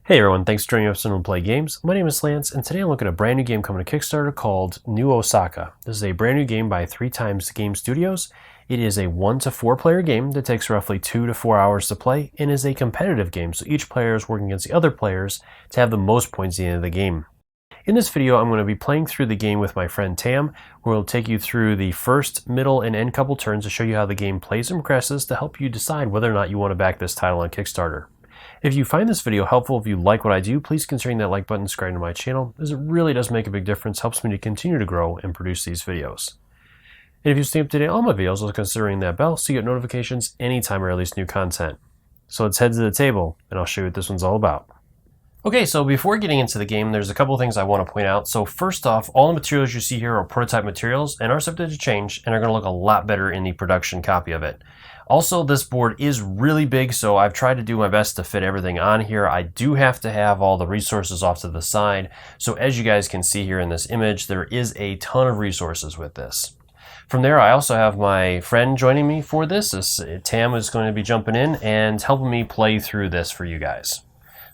Hey everyone, thanks for joining us on Play Games. My name is Lance, and today I'm looking at a brand new game coming to Kickstarter called New Osaka. This is a brand new game by 3x Game Studios. It is a 1 to 4 player game that takes roughly 2 to 4 hours to play and is a competitive game, so each player is working against the other players to have the most points at the end of the game. In this video, I'm going to be playing through the game with my friend Tam, who will take you through the first, middle, and end couple turns to show you how the game plays and progresses to help you decide whether or not you want to back this title on Kickstarter. If you find this video helpful, if you like what I do, please consider hitting that like button and subscribing to my channel, as it really does make a big difference, helps me to continue to grow and produce these videos. And if you stay up to date on all my videos, also considering that bell so you get notifications anytime I release new content. So let's head to the table, and I'll show you what this one's all about. Okay, so before getting into the game, there's a couple of things I want to point out. So first off, all the materials you see here are prototype materials and are subject to change and are going to look a lot better in the production copy of it. Also, this board is really big, so I've tried to do my best to fit everything on here. I do have to have all the resources off to the side. So as you guys can see here in this image, there is a ton of resources with this. From there, I also have my friend joining me for this. Tam is going to be jumping in and helping me play through this for you guys.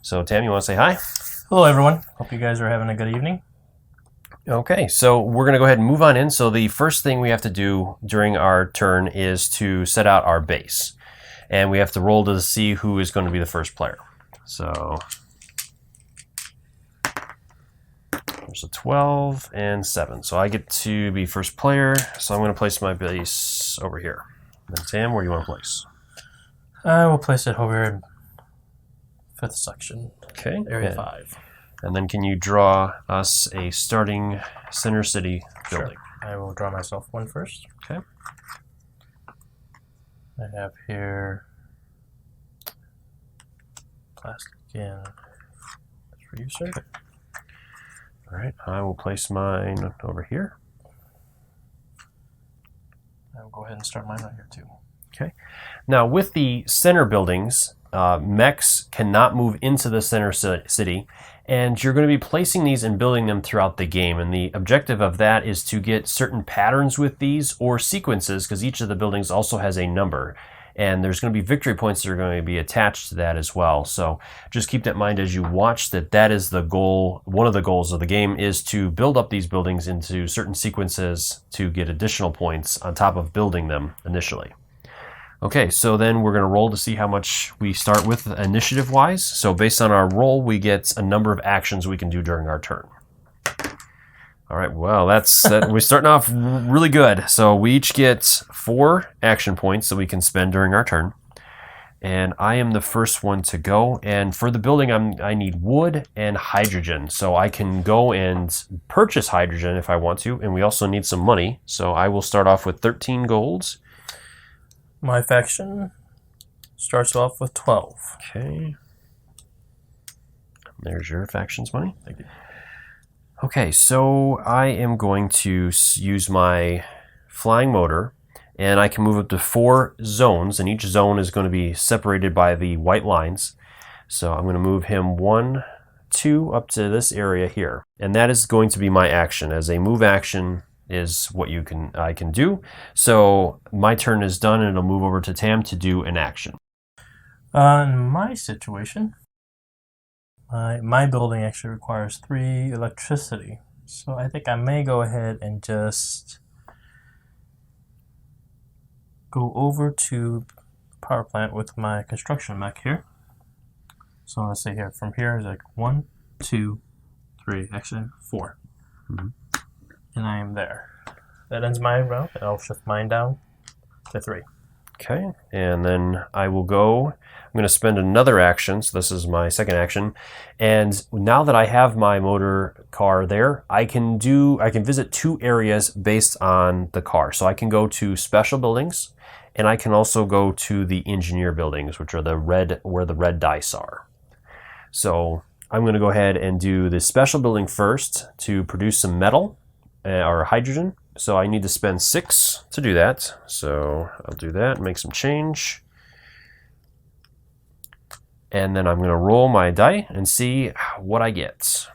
So Tam, you want to say hi? Hello everyone. Hope you guys are having a good evening. Okay, so we're going to go ahead and move on in. So the first thing we have to do during our turn is to set out our base. And we have to roll to see who is going to be the first player. So there's a 12 and 7. So I get to be first player. So I'm going to place my base over here. And Tam, where do you want to place? I will place it over in 5th section. Okay. Area 5. And then can you draw us a starting center city building? Sure. I will draw myself one first. Okay. I have here plastic and that's for you, sir. All right, I will place mine over here. I will go ahead and start mine right here too. Okay. Now with the center buildings, mechs cannot move into the center city, and you're going to be placing these and building them throughout the game. And the objective of that is to get certain patterns with these or sequences, because each of the buildings also has a number. And there's going to be victory points that are going to be attached to that as well. So just keep that in mind as you watch that is the goal. One of the goals of the game is to build up these buildings into certain sequences to get additional points on top of building them initially. Okay, so then we're going to roll to see how much we start with initiative-wise. So based on our roll, we get a number of actions we can do during our turn. All right, well, we're starting off really good. So we each get 4 action points that we can spend during our turn. And I am the first one to go. And for the building, I need wood and hydrogen. So I can go and purchase hydrogen if I want to. And we also need some money. So I will start off with 13 golds. My faction starts off with 12. Okay. There's your faction's money. Thank you. Okay, so I am going to use my flying motor, and I can move up to 4 zones, and each zone is going to be separated by the white lines. So I'm going to move him 1, 2 up to this area here, and that is going to be my action. As a move action is what I can do. So my turn is done, and it'll move over to Tam to do an action. In my situation, my building actually requires 3 electricity. So I think I may go ahead and just go over to power plant with my construction mech here. So let's say here, from here is like 1, 2, 3, actually 4. Mm-hmm. And I am there. That ends my round, and I'll shift mine down to 3. Okay, and then I will go. I'm going to spend another action, so this is my second action. And now that I have my motor car there, I can visit 2 areas based on the car. So I can go to special buildings, and I can also go to the engineer buildings, which are where the red dice are. So I'm going to go ahead and do the special building first to produce some metal or hydrogen. So I need to spend 6 to do that. So I'll do that, make some change. And then I'm going to roll my die and see what I get.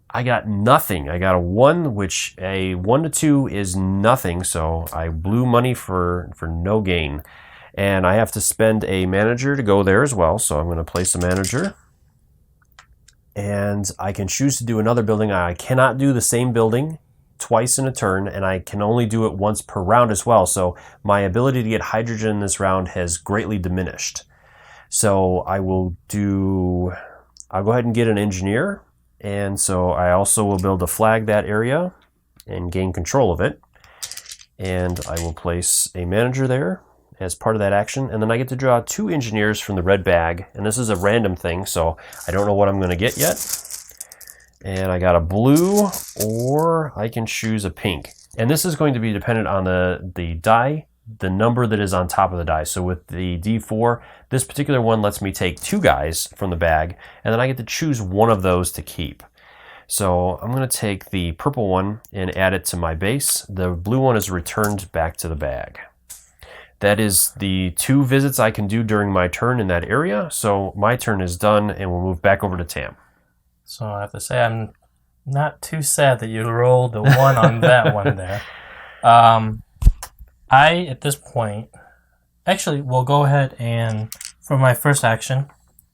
I got nothing. I got a 1, which a 1 to 2 is nothing. So I blew money for no gain. And I have to spend a manager to go there as well. So I'm going to place a manager. And I can choose to do another building. I cannot do the same building twice in a turn, and I can only do it once per round as well. So my ability to get hydrogen in this round has greatly diminished. So I'll go ahead and get an engineer. And so I also will build a flag that area and gain control of it. And I will place a manager there as part of that action. And then I get to draw 2 engineers from the red bag. And this is a random thing, so I don't know what I'm going to get yet. And I got a blue, or I can choose a pink. And this is going to be dependent on the die, the number that is on top of the die. So with the D4, this particular one lets me take 2 guys from the bag, and then I get to choose one of those to keep. So I'm going to take the purple one and add it to my base. The blue one is returned back to the bag. That is the 2 visits I can do during my turn in that area. So my turn is done, and we'll move back over to Tam. So I have to say I'm not too sad that you rolled the 1 on that one there. I, at this point, actually will go ahead and, for my first action,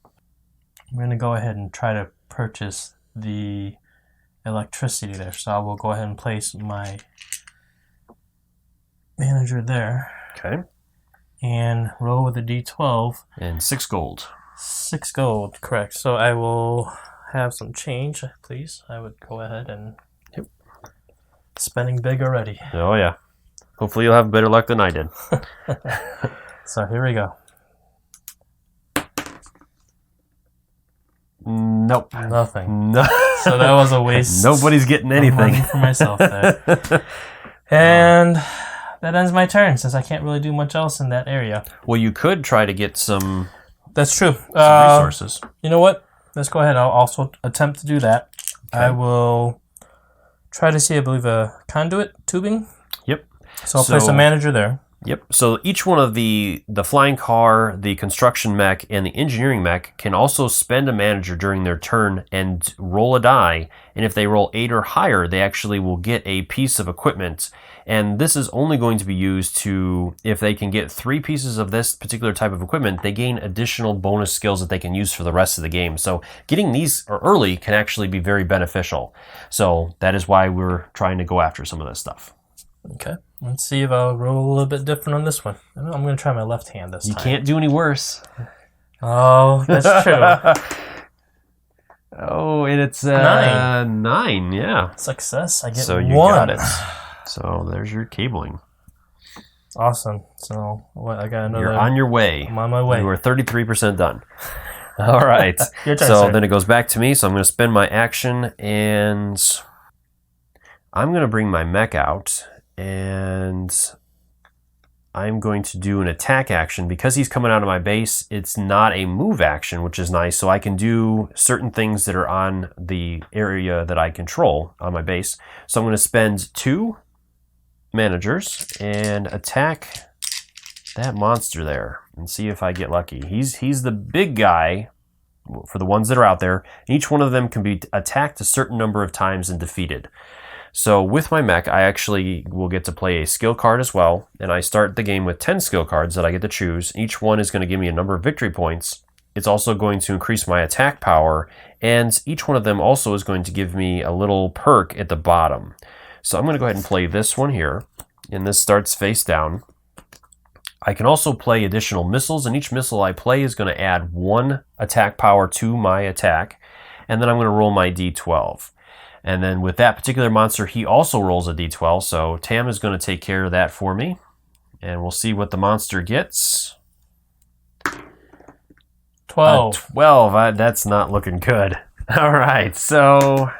I'm going to go ahead and try to purchase the electricity there. So I will go ahead and place my manager there. Okay. And roll with a D12. And 6 gold. 6 gold, correct. So I will have some change, please. I would go ahead and... Yep. Spending big already. Oh, yeah. Hopefully you'll have better luck than I did. So here we go. Nope. Nothing. No. So that was a waste. Nobody's getting anything. Money for myself there. And that ends my turn, since I can't really do much else in that area. Well, you could try to get some, That's true. resources. You know what? Let's go ahead. I'll also attempt to do that. Okay. I will try to see, I believe, a conduit tubing. Yep. So I'll place a manager there. Yep. So each one of the flying car, the construction mech, and the engineering mech can also spend a manager during their turn and roll a die. And if they roll 8 or higher, they actually will get a piece of equipment. And this is only going to be used to, if they can get 3 pieces of this particular type of equipment, they gain additional bonus skills that they can use for the rest of the game. So getting these early can actually be very beneficial. So that is why we're trying to go after some of this stuff. Okay. Let's see if I'll roll a little bit different on this one. I'm going to try my left hand this time. You can't do any worse. Oh, that's true. Oh, and it's 9. 9, yeah. Success. I get So 1. you got it. So there's your cabling. Awesome. So what? I got another. You're on your way. I'm on my way. You are 33% done. All right. Your turn, So sir. then it goes back to me. So I'm going to spend my action, and I'm going to bring my mech out, and I'm going to do an attack action. Because he's coming out of my base, it's not a move action, which is nice. So I can do certain things that are on the area that I control on my base. So I'm going to spend 2 managers and attack that monster there and see if I get lucky. He's the big guy for the ones that are out there. Each one of them can be attacked a certain number of times and defeated. So with my mech, I actually will get to play a skill card as well, and I start the game with 10 skill cards that I get to choose. Each one is going to give me a number of victory points. It's also going to increase my attack power, and each one of them also is going to give me a little perk at the bottom. So I'm going to go ahead and play this one here, and this starts face down. I can also play additional missiles, and each missile I play is going to add 1 attack power to my attack, and then I'm going to roll my d12. And then with that particular monster, he also rolls a d12, so Tam is going to take care of that for me, and we'll see what the monster gets. 12. 12, that's not looking good. All right, so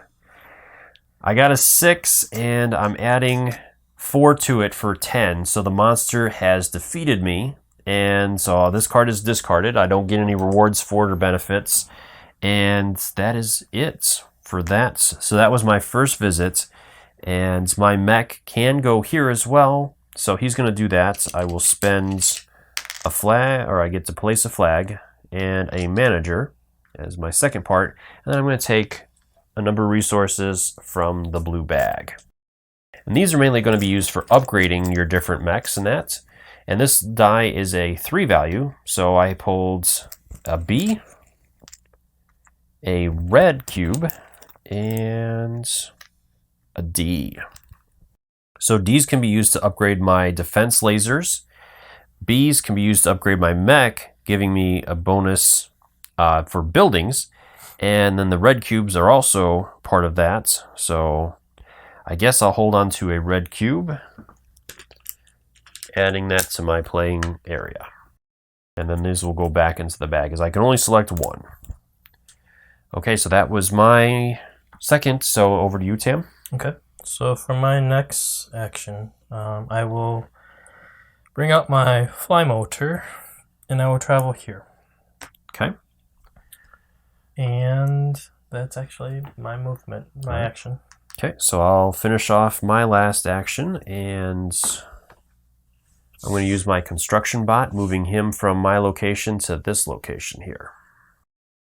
I got a 6, and I'm adding 4 to it for 10. So the monster has defeated me, and so this card is discarded. I don't get any rewards for it or benefits, and that is it for that. So that was my first visit, and my mech can go here as well. So he's going to do that. I will spend a flag, or I get to place a flag and a manager as my second part, and then I'm going to take a number of resources from the blue bag. And these are mainly going to be used for upgrading your different mechs and that. And this die is a 3 value, so I pulled a B, a red cube, and a D. So Ds can be used to upgrade my defense lasers. Bs can be used to upgrade my mech, giving me a bonus for buildings. And then the red cubes are also part of that. So I guess I'll hold on to a red cube, adding that to my playing area. And then these will go back into the bag, as I can only select one. Okay, so that was my second. So over to you, Tam. Okay. So for my next action, I will bring out my fly motor, and I will travel here. Okay. And that's actually my movement, my action. Okay, so I'll finish off my last action, and I'm going to use my construction bot, moving him from my location to this location here.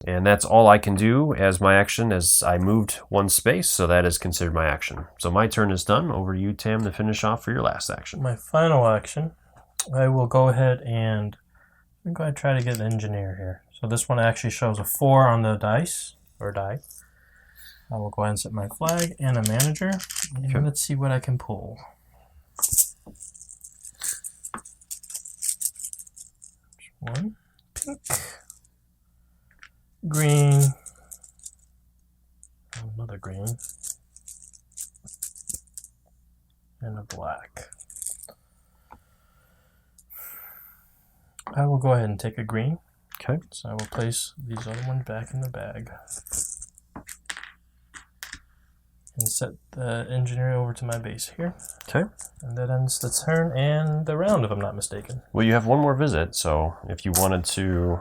And that's all I can do as my action, as I moved one space, so that is considered my action. So my turn is done. Over to you, Tam, to finish off for your last action. My final action, I will go ahead and I'm going to try to get an engineer here. So this one actually shows a 4 on the dice, or die. I will go ahead and set my flag and a manager, and Okay. let's see what I can pull. One, pink, green, another green, and a black. I will go ahead and take a green. Okay. So I will place these other ones back in the bag. And set the engineer over to my base here. Okay. And that ends the turn and the round, if I'm not mistaken. Well, you have one more visit, so if you wanted to...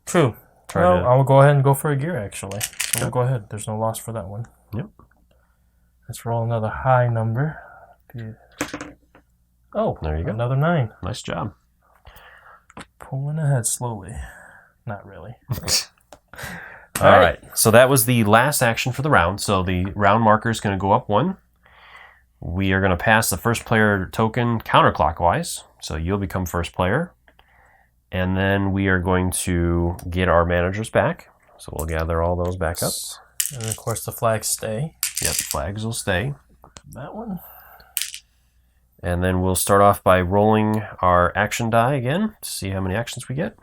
True. Try well, to... I will go ahead and go for a gear, actually. So we'll go ahead. There's no loss for that one. Yep. Let's roll another high number. Oh, there you go. Another 9. Nice job. Pulling ahead slowly. Not really. All right. So that was the last action for the round. So the round marker is going to go up 1. We are going to pass the first player token counterclockwise. So you'll become first player. And then we are going to get our managers back. So we'll gather all those back up. And of course the flags stay. Yep, the flags will stay. That one. And then we'll start off by rolling our action die again to see how many actions we get.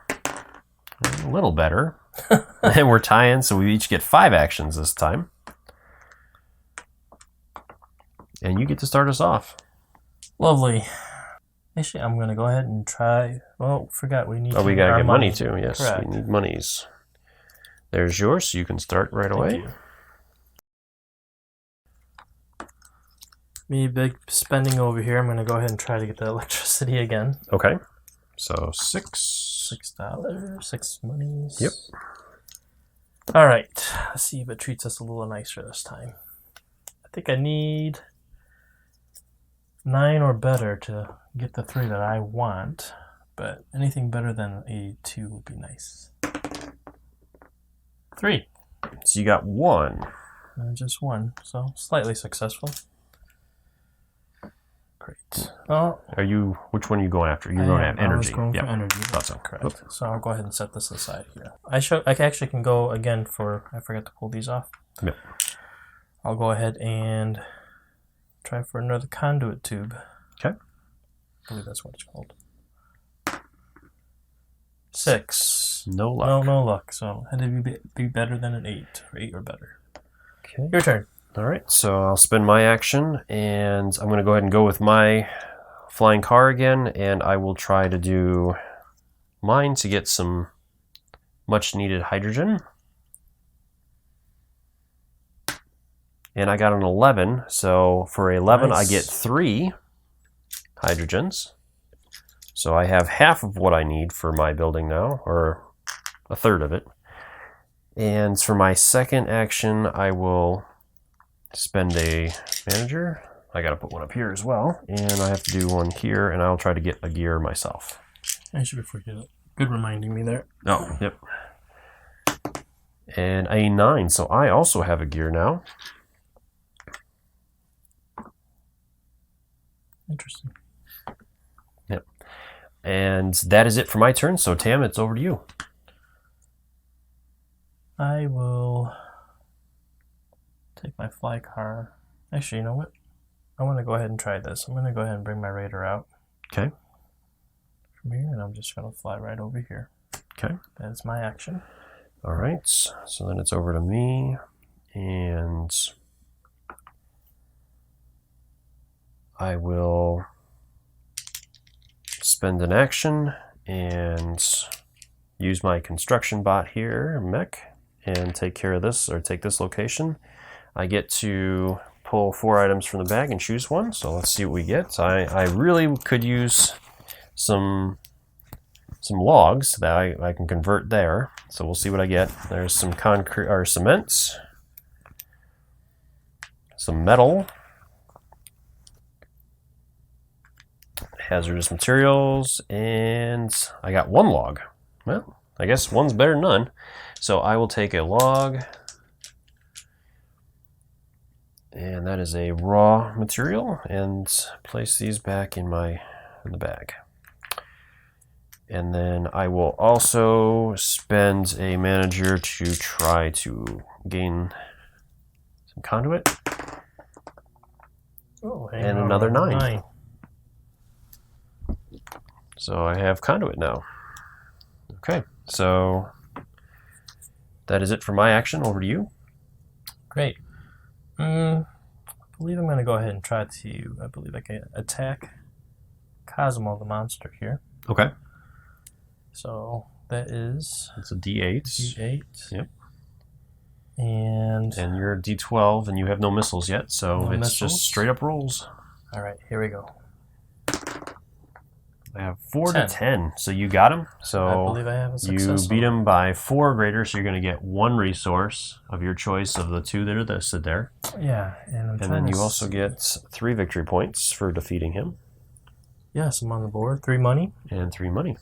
A little better. And we're tying, so we each get 5 actions this time. And you get to start us off. Lovely. Actually, I'm going to go ahead and try... Oh, forgot we need we got to our get money too. Yes, Correct. we need monies. There's yours, so you can start right Thank away. you. Me big spending over here. I'm going to go ahead and try to get the electricity again. Okay. So 6. $6. 6 monies. Yep. All right. Let's see if it treats us a little nicer this time. I think I need 9 or better to get the 3 that I want, but anything better than a 2 would be nice. 3. So you got 1. Just 1, so slightly successful. Great. Oh, Which one are you going after? You're going after energy. I was going for Yep. energy. Thought so. Correct. Oop. So I'll go ahead and set this aside here. I actually can go again for... I forgot to pull these off. Yep. I'll go ahead and try for another conduit tube. Okay. I believe that's what it's called. 6. No luck. No luck. So had to be better than an 8 or 8 or better. Okay. Your turn. All right, so I'll spend my action, and I'm going to go ahead and go with my flying car again, and I will try to do mine to get some much-needed hydrogen. And I got an 11, so for 11 Nice. I get 3 hydrogens. So I have half of what I need for my building now, or a third of it. And for my second action, I will spend a manager. I gotta put one up here as well, and I have to do one here, and I'll try to get a gear myself. I should be forget it. Good reminding me there. Oh, yep. And a 9, so I also have a gear now. Interesting. Yep. And that is it for my turn. So Tam, it's over to you. I will take my fly car. Actually, you know what? I want to go ahead and try this. I'm going to go ahead and bring my raider out. Okay. From here, and I'm just going to fly right over here. Okay. That's my action. All right. So then it's over to me, and I will spend an action and use my construction bot here, mech, and take care of this, or take this location. I get to pull 4 items from the bag and choose one, so let's see what we get. I really could use some logs that I can convert there, so we'll see what I get. There's some concrete or cement, some metal, hazardous materials, and I got 1 log. Well, I guess one's better than none. So I will take a log, and that is a raw material, and place these back in the bag. And then I will also spend a manager to try to gain some conduit. Oh, and another 9. So I have conduit now. Okay, so that is it for my action. Over to you. Great. I believe I'm going to go ahead and try to, I believe I can attack Cosmo the monster here. Okay. So that is... It's a D8. D8. Yep. And you're a D12, and you have no missiles yet, so it's just straight up rolls. All right, here we go. I have 4 to 10, so you got him. So I believe I have a success. You beat him by 4 or greater, so you're going to get 1 resource of your choice of the 2 that are listed there. Yeah, and then you also get 3 victory points for defeating him. Yes, I'm on the board. 3 money. And 3 money.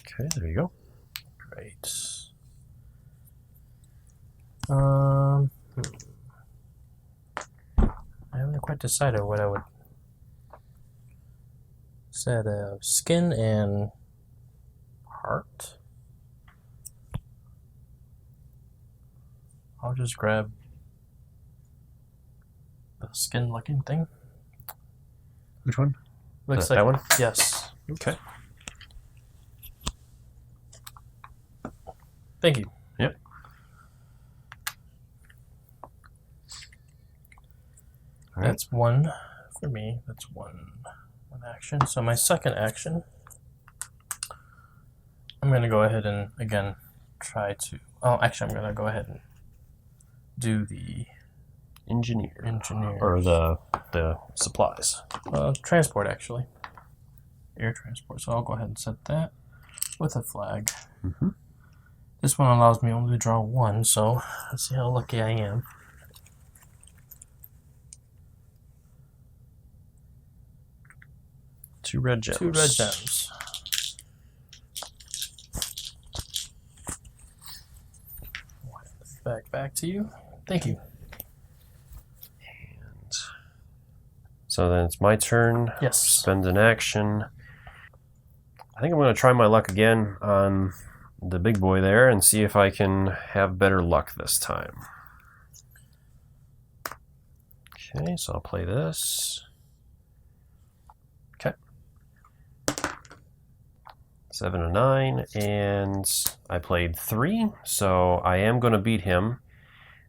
Okay, there you go. Great. I haven't quite decided what I would set of skin and heart. I'll just grab the skin looking thing. Which one? Looks like that one? Yes. Okay. Thank you. Yep. All right. That's 1 for me. That's one action. So my second action, I'm going to go ahead and again try to. Oh, actually, I'm going to go ahead and do the engineer or the supplies. Transport, actually, air transport. So I'll go ahead and set that with a flag. Mm-hmm. This one allows me only to draw 1, so let's see how lucky I am. Two red gems. 2 red gems. Back to you. Thank you. And so then it's my turn. Yes. Spend an action. I think I'm going to try my luck again on the big boy there and see if I can have better luck this time. Okay, so I'll play this. Okay. 7 and 9, and I played 3, so I am going to beat him.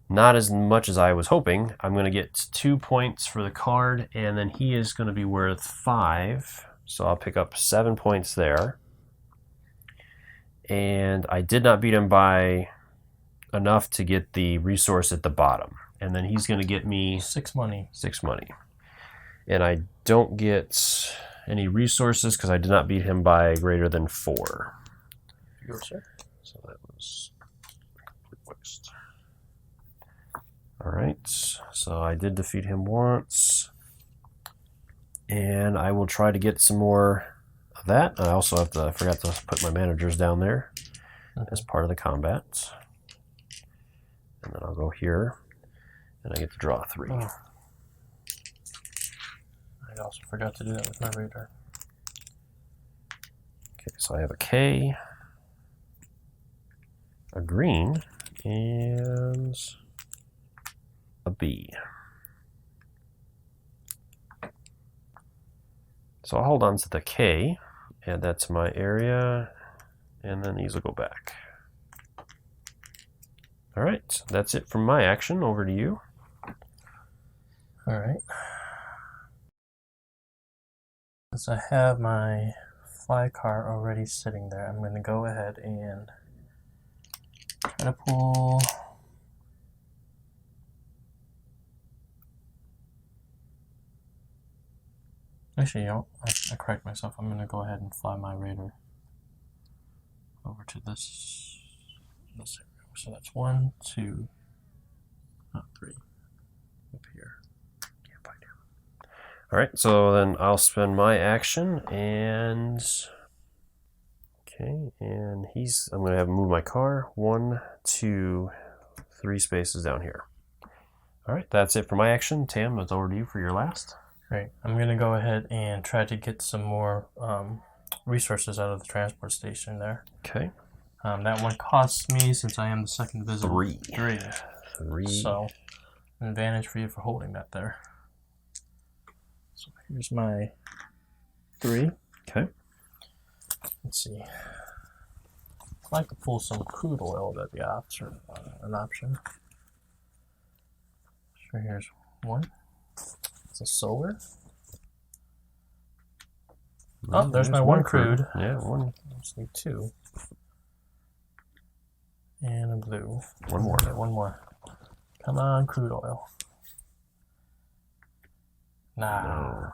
Not as much as I was hoping. I'm going to get 2 points for the card, and then he is going to be worth 5, so I'll pick up 7 points there. And I did not beat him by enough to get the resource at the bottom. And then he's going to get me 6 money. 6 money. And I don't get any resources because I did not beat him by greater than 4. Go, sir. So that was a complete waste. All right, so I did defeat him once. And I will try to get some more of that. I also have to, I forgot to put my managers down there as part of the combat. And then I'll go here, and I get to draw 3. Oh. I also forgot to do that with my radar. Okay, so I have a K, a green, and a B. So I'll hold on to the K, add that to my area, and then these will go back. All right, that's it from my action. Over to you. All right. Since I have my fly car already sitting there, I'm going to go ahead and try to pull. Actually, you know, I correct myself. I'm going to go ahead and fly my raider over to this area. So that's 1, 2, not 3 up here. Can't find him. All right, so then I'll spend my action, and okay, and I'm going to have him move my car 1, 2, 3 spaces down here. All right, that's it for my action. Tam, it's over to you for your last. Great. I'm going to go ahead and try to get some more resources out of the transport station there. Okay. That one costs me, since I am the second visitor, 3. 3. So, an advantage for you for holding that there. So here's my 3. Okay. Let's see. I'd like to pull some crude oil. That'd be an option. Sure, here's 1. It's a solar. Oh, there's my 1 crude. Yeah, 1. Just need 2. And a blue. 1 more. Okay, 1 more. Come on, crude oil. Nah. No.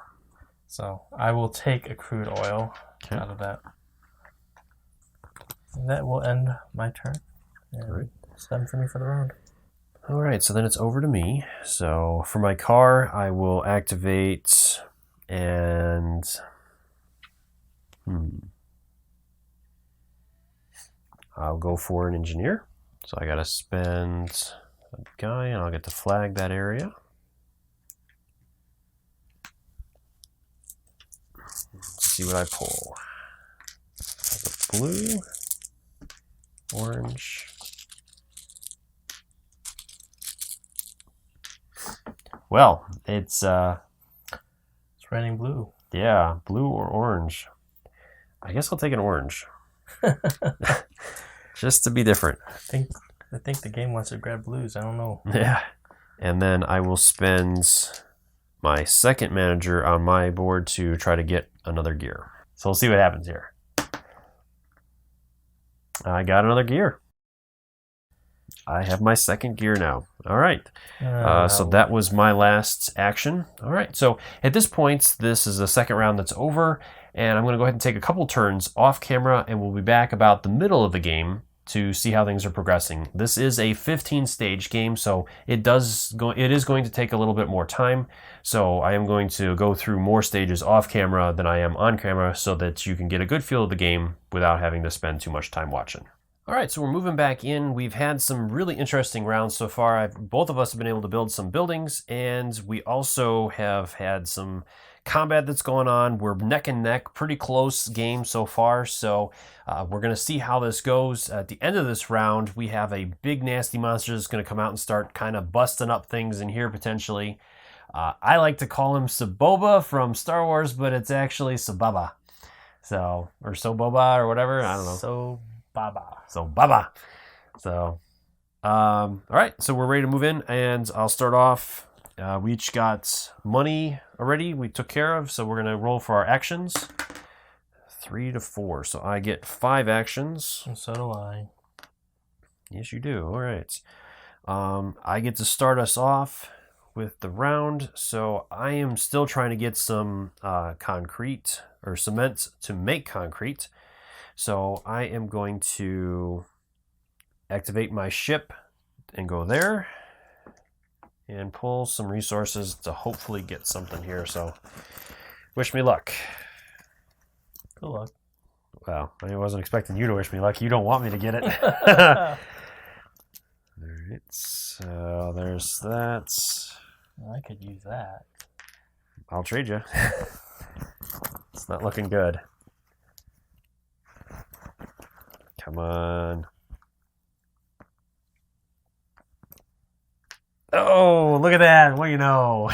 So I will take a crude oil out of that. And that will end my turn. And Great. it's done for me for the round. All right, so then it's over to me. So for my car, I will activate and I'll go for an engineer. So I got to spend a guy, and I'll get to flag that area. Let's see what I pull. Blue, orange. Well, it's raining blue. Yeah, blue or orange. I guess I'll take an orange. Just to be different. I think the game wants to grab blues. I don't know. Yeah. And then I will spend my second manager on my board to try to get another gear. So we'll see what happens here. I got another gear. I have my second gear now. All right. So that was my last action. All right. So at this point, this is the second round that's over. And I'm going to go ahead and take a couple turns off camera, and we'll be back about the middle of the game to see how things are progressing. This is a 15-stage game, so it is going to take a little bit more time. So I am going to go through more stages off camera than I am on camera so that you can get a good feel of the game without having to spend too much time watching. All right, so we're moving back in. We've had some really interesting rounds so far. Both of us have been able to build some buildings, and we also have had some combat that's going on. We're neck and neck, pretty close game so far, so we're going to see how this goes. At the end of this round, we have a big nasty monster that's going to come out and start kind of busting up things in here potentially. I like to call him Saboba from Star Wars, but it's actually Sababa. So, or Soboba or whatever, I don't know. Baba. So, all right, so we're ready to move in, and I'll start off. We each got money already we took care of, so we're going to roll for our actions. 3 to 4, so I get 5 actions. And so do I. Yes, you do. All right. I get to start us off with the round, so I am still trying to get some concrete or cement to make concrete. So I am going to activate my ship and go there and pull some resources to hopefully get something here. So wish me luck. Good luck. Well, I wasn't expecting you to wish me luck. You don't want me to get it. All right, so there's that. I could use that. I'll trade you. It's not looking good. Come on. Oh, look at that. What do you know?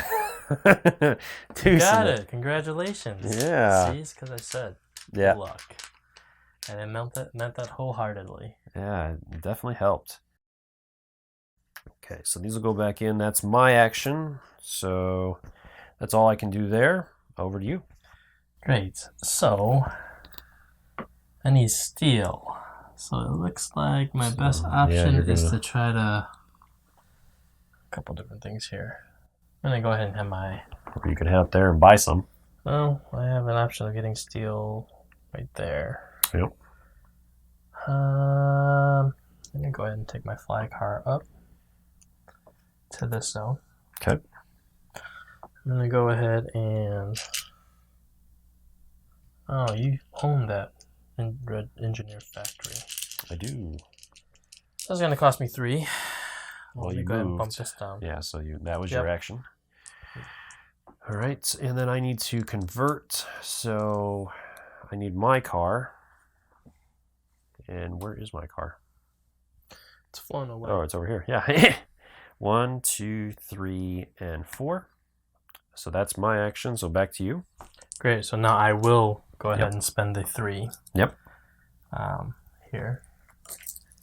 You got it. Congratulations. Yeah. See, it's because I said Yeah. good luck. And I meant that wholeheartedly. Yeah, it definitely helped. Okay, so these will go back in. That's my action. So that's all I can do there. Over to you. Great. So I need steel. So it looks like my best option is to try to a couple different things here. I'm gonna go ahead and have my. Or you could head out there and buy some. Well, I have an option of getting steel right there. Yep. I'm gonna go ahead and take my fly car up to this zone. Okay. I'm gonna go ahead and. Oh, you own that red engineer factory. I do. That's gonna cost me 3. Well, you you go ahead and moved. bump this down. Yeah, so that was your action. All right, and then I need to convert. So I need my car. And where is my car? It's flown away. Oh, it's over here. Yeah. 1, 2, 3, and 4. So that's my action. So back to you. Great. So now I will go ahead and spend the 3. Yep. Here.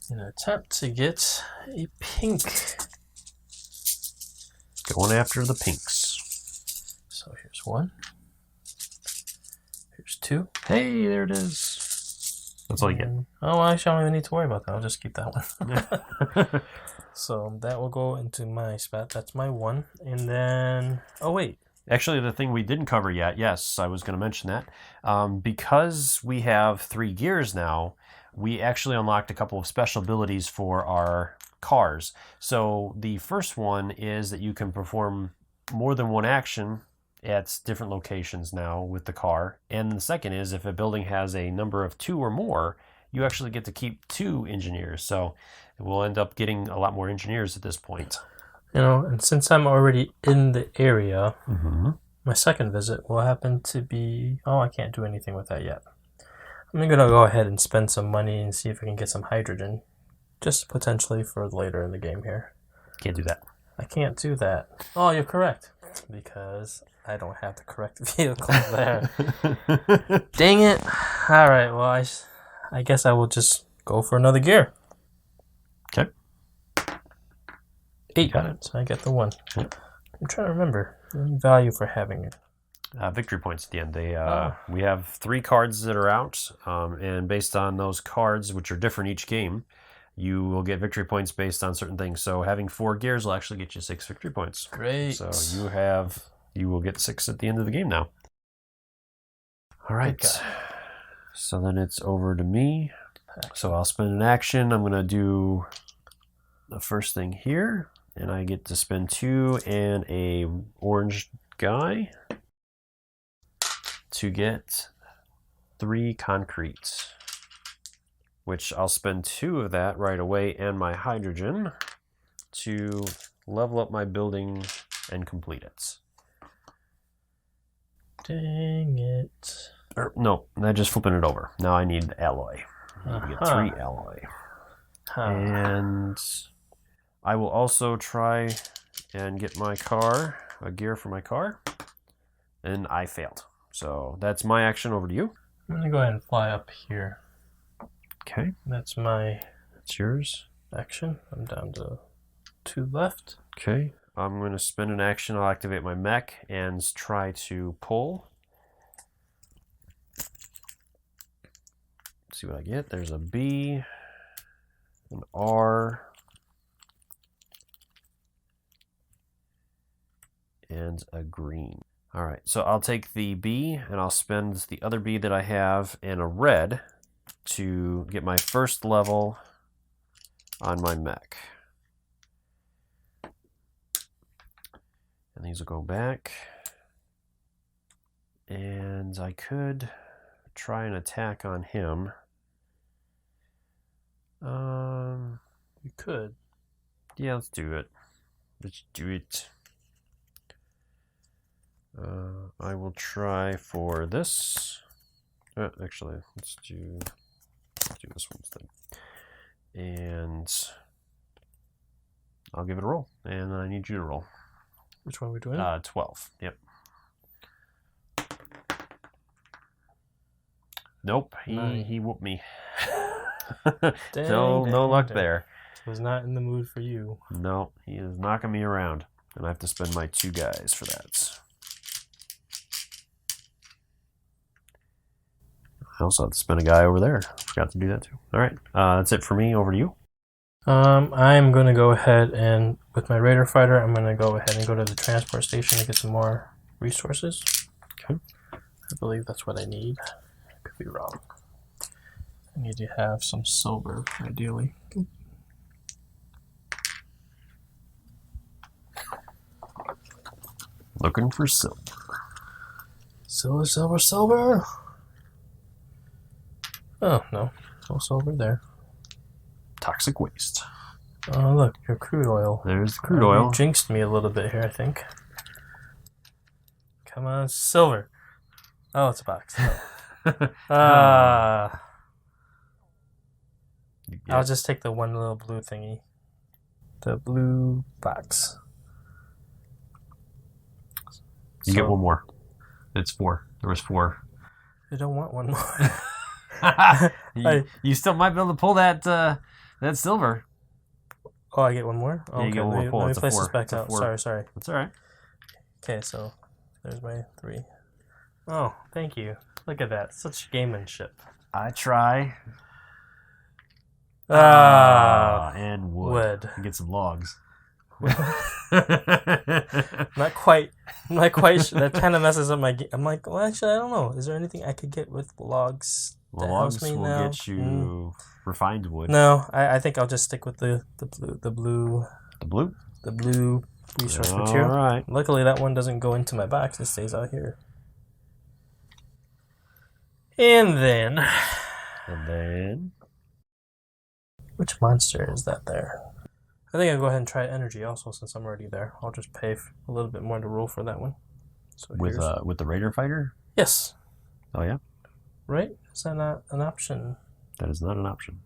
In an attempt to get a pink. Going after the pinks. So here's 1. Here's 2. Hey, there it is. That's all you get. Oh, actually, I don't even need to worry about that. I'll just keep that one. So that will go into my spot. That's my 1. And then, oh wait. Actually, the thing we didn't cover yet, yes, I was going to mention that. Because we have 3 gears now, we actually unlocked a couple of special abilities for our cars. So the first one is that you can perform more than one action at different locations now with the car. And the second is if a building has a number of 2 or more, you actually get to keep 2 engineers. So we'll end up getting a lot more engineers at this point. You know, and since I'm already in the area, my second visit will happen to be... Oh, I can't do anything with that yet. I'm going to go ahead and spend some money and see if I can get some hydrogen. Just potentially for later in the game here. Can't do that. I can't do that. Oh, you're correct. Because I don't have the correct vehicle there. Dang it. Alright, well, I guess I will just go for another gear. Okay. 8. Got it. So I get the 1. Yep. I'm trying to remember any value for having it. Victory points at the end. We have 3 cards that are out, and based on those cards, which are different each game, you will get victory points based on certain things. So having 4 gears will actually get you 6 victory points. Great. So you will get 6 at the end of the game now. All right. So then it's over to me. So I'll spend an action. I'm going to do the first thing here, and I get to spend 2 and a orange guy to get 3 concrete, which I'll spend 2 of that right away and my hydrogen to level up my building and complete it. Dang it. No, I'm just flipping it over. Now I need alloy. I get 3 alloy. And I will also try and get my car, a gear for my car, and I failed. So that's my action. Over to you. I'm going to go ahead and fly up here. Okay. That's yours. Action. I'm down to 2 left. Okay. I'm going to spend an action. I'll activate my mech and try to pull. See what I get. There's a B, an R, and a green. All right, so I'll take the B and I'll spend the other B that I have in a red to get my first level on my mech. And these will go back. And I could try an attack on him. You could. Yeah, let's do it. Let's do it. I will try for this. Actually, let's do this one instead. And I'll give it a roll. And I need you to roll. Which one are we doing? 12. Yep. Nope. He whooped me. No luck there. Was not in the mood for you. No, he is knocking me around. And I have to spend my 2 guys for that. I also have to spend a guy over there. Forgot to do that too. All right. That's it for me. Over to you. I'm going to go ahead and, with my Raider Fighter, I'm going to go ahead and go to the transport station to get some more resources. Okay. I believe that's what I need. I could be wrong. I need to have some silver, ideally. Looking for silver. Silver, silver, silver! Oh, no. No silver there. Toxic waste. Oh, look, your crude oil. There's the crude oil. You jinxed me a little bit here, I think. Come on, silver. Oh, it's a box. Oh. I'll just take the one little blue thingy. The blue box. You get one more. It's 4. There was 4. I don't want one more. you still might be able to pull that silver. Oh, I get one more? Oh, Yeah, you get one more pull. Let me It's place a 4. this back It's a out. 4. Sorry. That's all right. Okay, so there's my 3. Oh, thank you. Look at that. Such gamemanship. I try. And wood. And get some logs. Not quite. That kind of messes up my game. I'm like, well, actually, I don't know. Is there anything I could get with logs? Well, logs will get you refined wood. No, I think I'll just stick with the blue resource material. All right. Luckily, that one doesn't go into my box. It stays out here. And then, which monster is that there? I think I'll go ahead and try energy also, since I'm already there. I'll just pay a little bit more to roll for that one. So with the Raider Fighter? Yes. Oh yeah. Right? Is that not an option? That is not an option.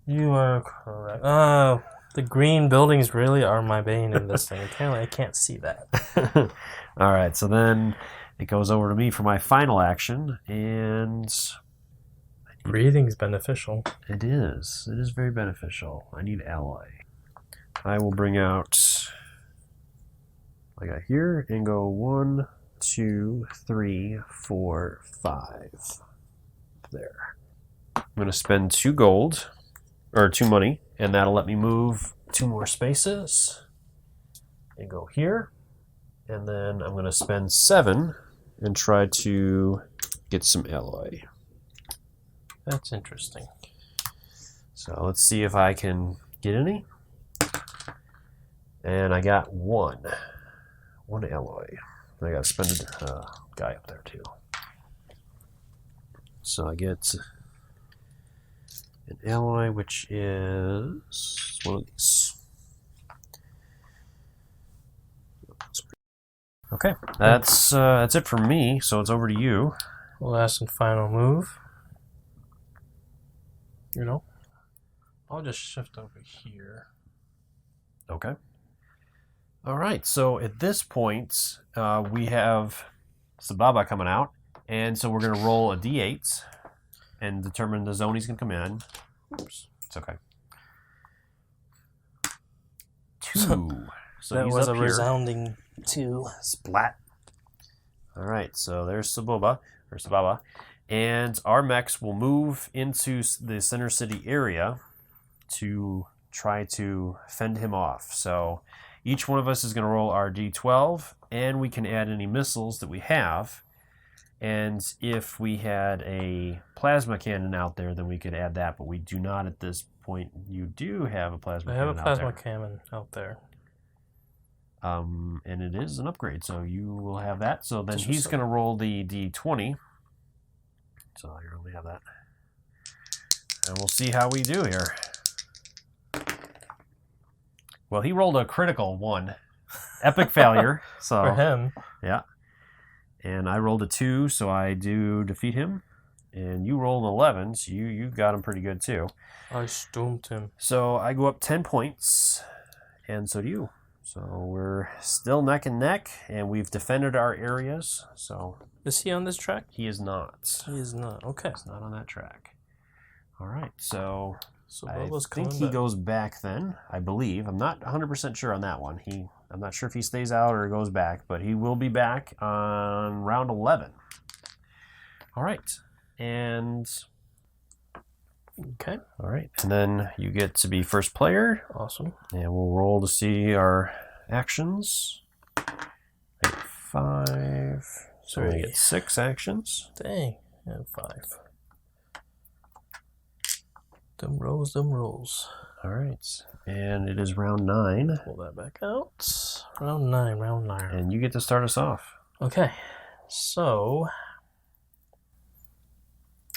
You are correct. Oh, the green buildings really are my bane in this thing. Apparently, I can't see that. All right, so then it goes over to me for my final action, and breathing's beneficial. It is. It is very beneficial. I need alloy. I will bring out, I got here, and go 1, 2, 3, 4, 5. There. I'm going to spend 2 gold, or 2 money, and that'll let me move 2 more spaces. And go here. And then I'm going to spend 7 and try to get some alloy. That's interesting. So let's see if I can get any. And I got 1 alloy. I got to spend a guy up there too. So I get an alloy, which is one of these. Okay, that's it for me. So it's over to you. Last and final move. You know, I'll just shift over here. Okay. All right. So at this point, we have Sababa coming out, and so we're going to roll a d8 and determine the zone he's going to come in. Oops, it's okay. 2. So that he's was up a here. resounding 2. Splat. All right. So there's Sababa. And our mechs will move into the center city area to try to fend him off. So each one of us is going to roll our d12, and we can add any missiles that we have. And if we had a plasma cannon out there, then we could add that, but we do not at this point. You do have a plasma cannon out there. I have a plasma cannon out there. And it is an upgrade, so you will have that. So then he's going to roll the d20. So I only have that. And we'll see how we do here. Well, he rolled a critical 1. Epic failure. So for him. Yeah. And I rolled a 2, so I do defeat him. And you rolled an 11, so you got him pretty good too. I stumped him. So I go up 10 points, and so do you. So we're still neck and neck, and we've defended our areas. So is he on this track? He is not. He is not. Okay. He's not on that track. All right, so I Bubba's think he goes back then, I believe. I'm not 100% sure on that one. I'm not sure if he stays out or goes back, but he will be back on round 11. All right, and... Okay. All right, and then you get to be first player. Awesome. And we'll roll to see our actions. I get 5. So we get 6 actions. Dang, and 5. Them rolls, them rolls. All right, and it is round 9. Pull that back out. Round 9, round 9. And you get to start us off. Okay, so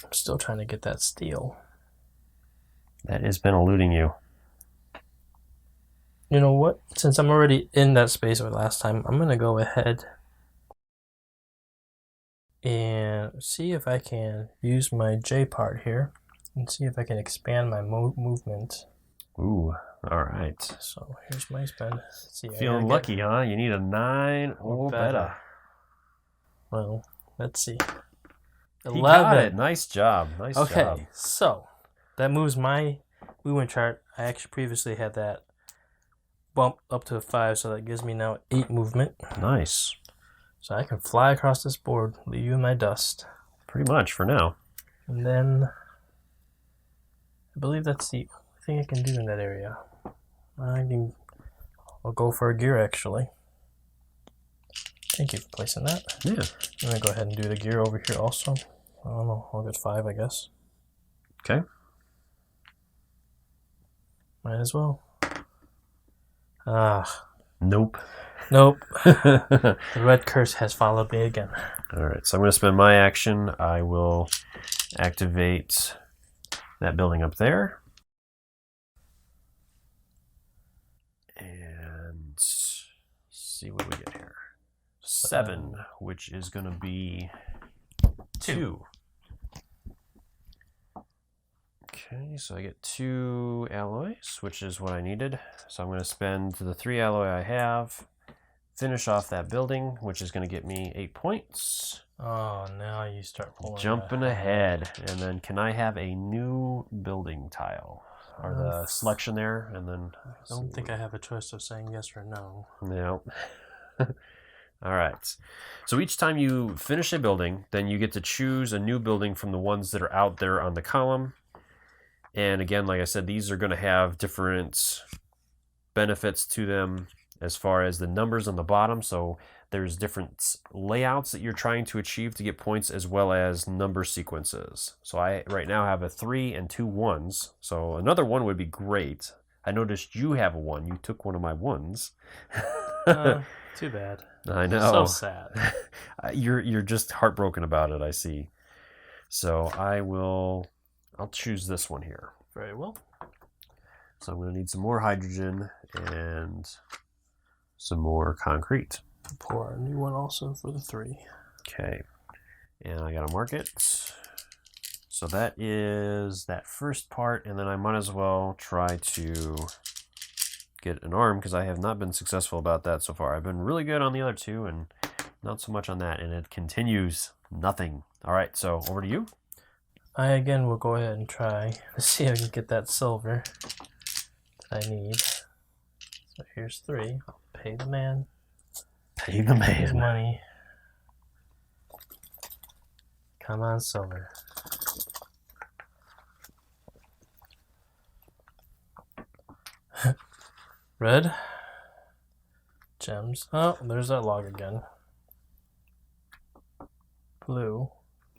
I'm still trying to get that steel. That has been eluding you. You know what? Since I'm already in that space of last time, I'm going to go ahead and see if I can use my J part here and see if I can expand my movement. Ooh, all right. So here's my spend. Let's see, feeling lucky, huh? You need a 9 or better. Well, let's see. 11. He got it. Nice job. Nice job. Okay, so that moves my movement chart. I actually previously had that bump up to a 5, so that gives me now 8 movement. Nice. So I can fly across this board, leave you in my dust. Pretty much for now. And then I believe that's the only thing I can do in that area. I'll go for a gear actually. Thank you for placing that. Yeah. I'm gonna go ahead and do the gear over here also. I don't know, I'll get 5, I guess. Okay. Might as well. Nope. Nope. The red curse has followed me again. All right, so I'm going to spend my action. I will activate that building up there. And see what we get here. 7, which is going to be 2. Okay, so I get 2 alloys, which is what I needed. So I'm going to spend the 3 alloy I have, finish off that building, which is going to get me 8 points. Oh, now you start pulling. Jumping ahead. And then can I have a new building tile? Or the selection there, and then... I don't think I have a choice of saying yes or no. No. All right. So each time you finish a building, then you get to choose a new building from the ones that are out there on the column. And again, like I said, these are going to have different benefits to them as far as the numbers on the bottom. So there's different layouts that you're trying to achieve to get points, as well as number sequences. So I right now have a 3 and 2 1s. So another 1 would be great. I noticed you have a 1. You took one of my 1s. Too bad. I know. So sad. You're just heartbroken about it, I see. So I'll choose this one here. Very well. So I'm going to need some more hydrogen and some more concrete. Pour a new one also for the 3. Okay. And I got to mark it. So that is that first part, and then I might as well try to get an arm, because I have not been successful about that so far. I've been really good on the other 2 and not so much on that, and it continues nothing. All right, so over to you. I again will go ahead and try to see if I can get that silver that I need. So here's 3. I'll pay the man. Pay the man. His money. Come on, silver. Red. Gems. Oh, there's that log again. Blue.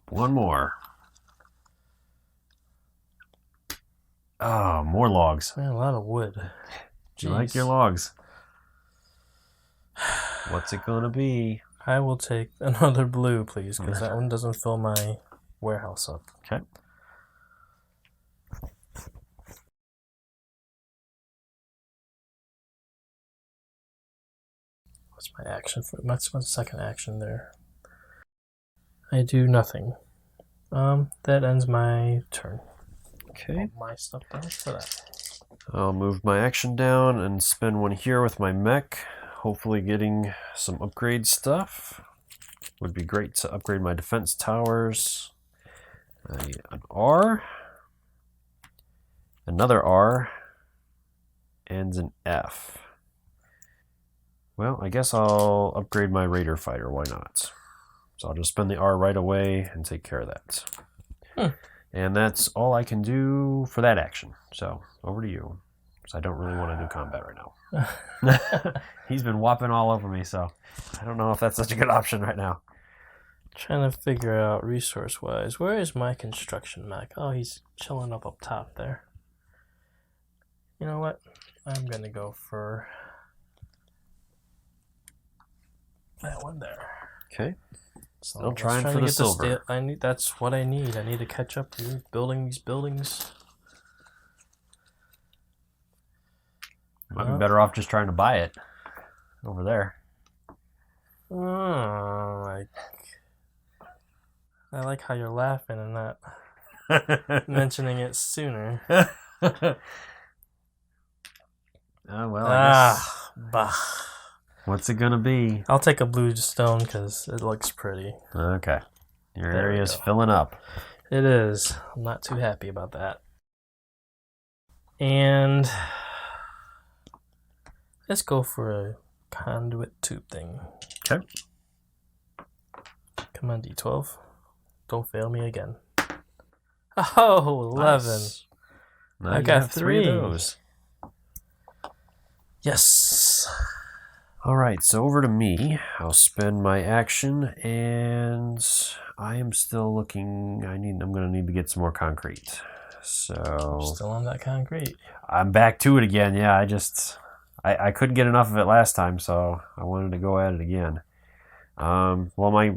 1 more. Oh, more logs. Man, a lot of wood. Do you like your logs? What's it gonna be? I will take another blue, please, because that one doesn't fill my warehouse up. Okay. What's my action for? What's my second action there? I do nothing. That ends my turn. Okay. All my stuff down for that. I'll move my action down and spend one here with my mech. Hopefully getting some upgrade stuff. Would be great to upgrade my defense towers. An R. Another R. And an F. Well, I guess I'll upgrade my Raider fighter. Why not? So I'll just spend the R right away and take care of that. And that's all I can do for that action. So over to you. Because I don't really want to do combat right now. He's been whopping all over me, so I don't know if that's such a good option right now. Trying to figure out resource-wise. Where is my construction mech? Oh, he's chilling up top there. You know what? I'm going to go for that one there. Okay. Still trying for the silver. That's what I need. I need to catch up to building these buildings. Might be better off just trying to buy it over there. Oh, I like how you're laughing and not mentioning it sooner. I guess. Bah. What's it gonna be? I'll take a blue stone because it looks pretty. Okay. Your area's filling up. It is. I'm not too happy about that. And let's go for a conduit tube thing. Okay. Come on, D12. Don't fail me again. Oh, 11. Nice. Now I you got have three of 3. those. Yes. All right, so over to me. I'll spend my action, and I am still looking. I'm going to need to get some more concrete. So Still on that concrete. I'm back to it again. Yeah, I couldn't get enough of it last time, so I wanted to go at it again. Well, my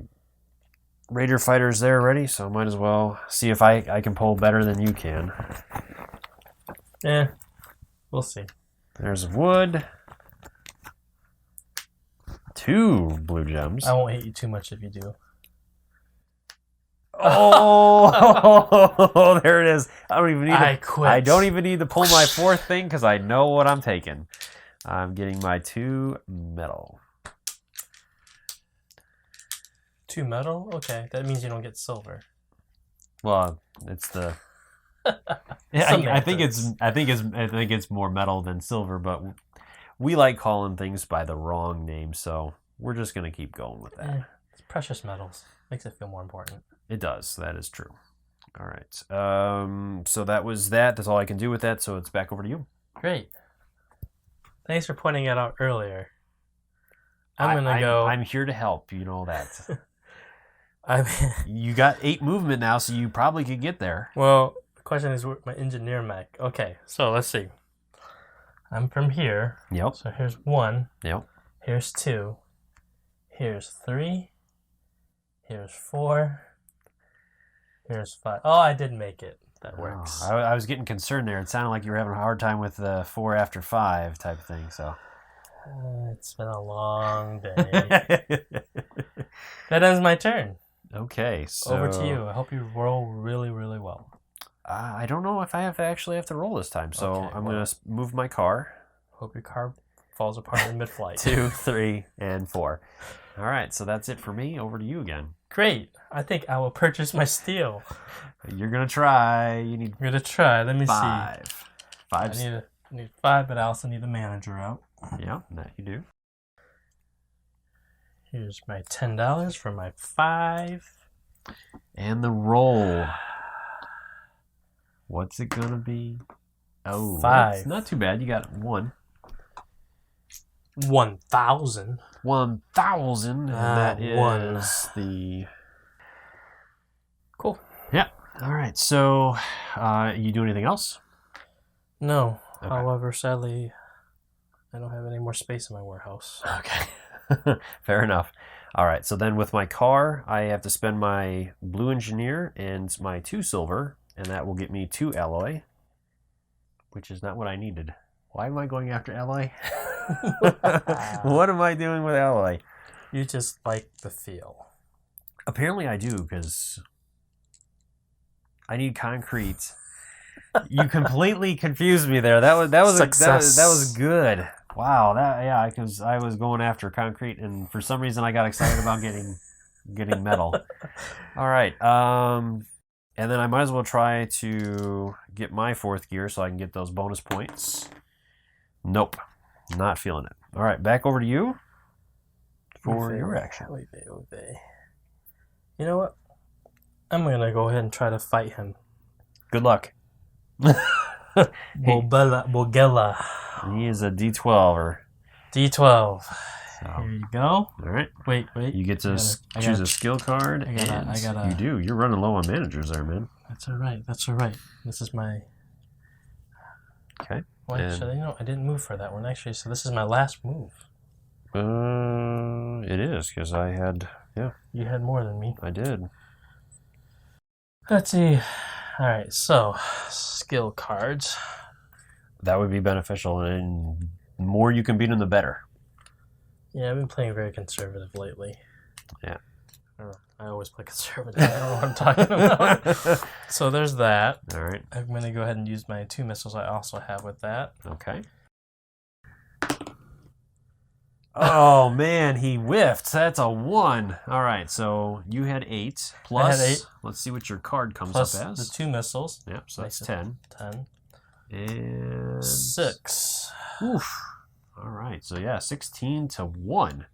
Raider fighter's there already, so I might as well see if I can pull better than you can. Yeah, we'll see. There's wood. 2 blue gems. I won't hate you too much if you do. Oh, there it is. I quit. I don't even need to pull my 4th thing because I know what I'm taking. I'm getting my 2 metal. 2 metal? Okay, that means you don't get silver. Well, it's the. Yeah, I think it's more metal than silver, but we like calling things by the wrong name, so we're just gonna keep going with that. It's precious metals. Makes it feel more important. It does. That is true. All right. So that was that. That's all I can do with that. So it's back over to you. Great. Thanks for pointing it out earlier. I'm here to help. You know that. I You got 8 movement now, so you probably could get there. Well, the question is my engineer mech. Okay, so let's see. I'm from here. Yep. So here's 1. Yep. Here's 2. Here's 3. Here's 4. Here's 5. Oh, I did make it. That works. I was getting concerned there. It sounded like you were having a hard time with the 4 after 5 type of thing. So it's been a long day. That ends my turn. Okay, so Over to you. I hope you roll really, really well. I don't know if I actually have to roll this time, so Okay, I'm going to move my car. Hope your car falls apart in mid-flight. 2, 3, and 4. All right, so that's it for me. Over to you again. Great. I think I will purchase my steel. You're going to try. You need I'm going to try. Let me 5. see. 5. I need 5, but I also need the manager out. Yeah, that you do. Here's my $10 for my 5. And the roll. What's it going to be? Oh, 5. It's not too bad. You got 1. 1,000. 1,000. And that is 1. the... Cool. Yeah. All right. So, you do anything else? No. Okay. However, sadly, I don't have any more space in my warehouse. Okay. Fair enough. All right. So then with my car, I have to spend my blue engineer and my 2 silver, and that will get me 2 alloy, which is not what I needed. Why am I going after alloy? What am I doing with alloy? You just like the feel. Apparently I do, because I need concrete. You completely confused me there. That was good. Wow, because I was going after concrete, and for some reason I got excited about getting metal. All right, and then I might as well try to get my fourth gear so I can get those bonus points. Nope, not feeling it. All right, back over to you for your action. You know what? I'm gonna go ahead and try to fight him. Good luck. Bogella. He is a D12er. D12. So, Here you go. All right. Wait. You get to choose a skill card. You do. You're running low on managers there, man. That's all right. This is my... Okay. Well, actually, no, I didn't move for that one, actually. So this is my last move. It is, because I had... Yeah. You had more than me. I did. Let's see. All right, so skill cards. That would be beneficial, and the more you can beat them, the better. Yeah, I've been playing very conservative lately. Yeah. I always play conservative. I don't know what I'm talking about. So there's that. All right. I'm going to go ahead and use my 2 missiles I also have with that. Okay. Oh, man, he whiffed. That's a 1. All right, so you had 8. Plus, I had 8. Let's see what your card comes Plus up as. the 2 missiles. Yep, so that's 10. 10. And 6. Oof. All right, so yeah, 16 to 1.